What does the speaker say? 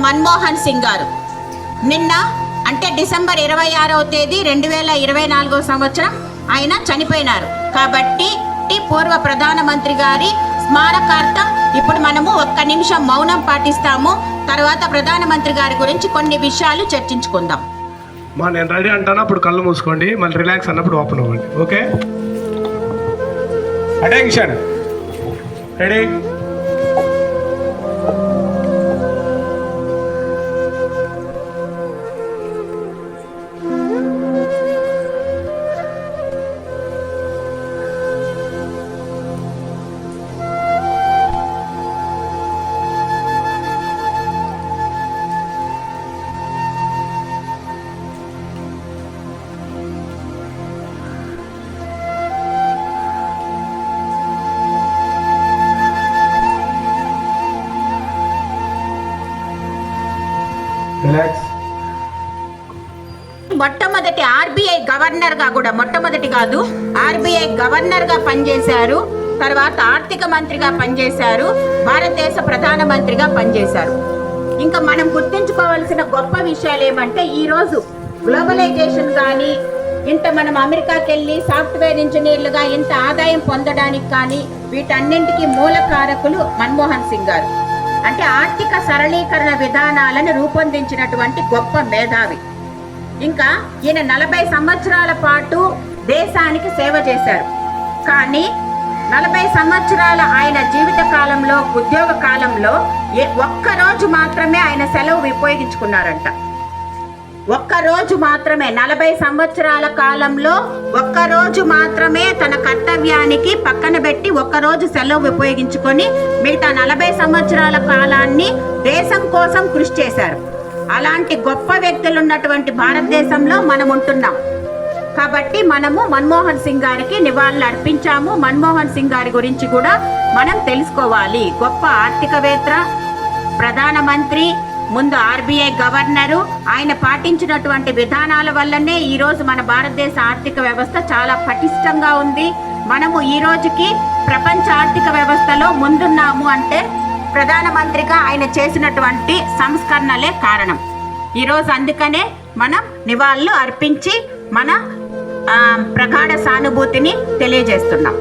మన్మోహన్ సింగ్ గారు నిన్న అంటే డిసెంబర్ 26వ తేదీ 2024 సంవత్సరం ఆయన చనిపోయినారు. కాబట్టి పూర్వ ప్రధానమంత్రి గారి స్మారకార్థం ఇప్పుడు మనము 1 నిమిషం మౌనం పాటిస్తాము. తర్వాత ప్రధానమంత్రి గారి గురించి కొన్ని విషయాలు చర్చించుకుందాం. నేను రెడీ అంటాను, అప్పుడు కళ్ళు మూసుకోండి, మళ్ళీ రిలాక్స్ అన్నప్పుడు ఓపెన్ అవ్వండి. Okay, attention, ready. మొట్టమొదటి ఆర్బీఐ గవర్నర్గా కూడా, మొట్టమొదటి కాదు, ఆర్బీఐ గవర్నర్గా పనిచేశారు. తర్వాత ఆర్థిక మంత్రిగా పనిచేశారు. భారతదేశ ప్రధానమంత్రిగా పనిచేశారు. ఇంకా మనం గుర్తించుకోవాల్సిన గొప్ప విషయాలు ఏమంటే, ఈరోజు గ్లోబలైజేషన్ కానీ, ఇంత మనం అమెరికాకి వెళ్ళి సాఫ్ట్వేర్ ఇంజనీర్లుగా ఇంత ఆదాయం పొందడానికి కానీ, వీటన్నింటికి మూల కారకులు మన్మోహన్ సింగ్ గారు. అంటే ఆర్థిక సరళీకరణ విధానాలను రూపొందించినటువంటి గొప్ప మేధావి. ఇంకా ఈయన 40 సంవత్సరాల పాటు దేశానికి సేవ చేశారు. కానీ 40 సంవత్సరాల ఆయన జీవిత కాలంలో, ఉద్యోగ కాలంలో ఒక్కరోజు మాత్రమే ఆయన సెలవు ఉపయోగించుకున్నారంట. ఒక్కరోజు మాత్రమే, 40 సంవత్సరాల కాలంలో ఒక్కరోజు మాత్రమే తన కర్తవ్యానికి పక్కన పెట్టి ఒక్కరోజు సెలవు ఉపయోగించుకొని మిగతా 40 సంవత్సరాల కాలాన్ని దేశం కోసం కృషి చేశారు. అలాంటి గొప్ప వ్యక్తులు ఉన్నటువంటి భారతదేశంలో మనం ఉంటున్నాం. కాబట్టి మనము మన్మోహన్ సింగ్ గారికి నివాళులు అర్పించాము. మన్మోహన్ సింగ్ గారి గురించి కూడా మనం తెలుసుకోవాలి. గొప్ప ఆర్థికవేత్త, ప్రధానమంత్రి, ముందు ఆర్బీఐ గవర్నరు. ఆయన పాటించినటువంటి విధానాల వల్లనే ఈరోజు మన భారతదేశ ఆర్థిక వ్యవస్థ చాలా పటిష్టంగా ఉంది. మనము ఈ రోజుకి ప్రపంచ ఆర్థిక వ్యవస్థలో ముందున్నాము అంటే ప్రధానమంత్రిగా ఆయన చేసినటువంటి సంస్కరణలే కారణం. ఈరోజు అందుకనే మనం నివాళులు అర్పించి మన ప్రగాఢ సానుభూతిని తెలియజేస్తున్నాం.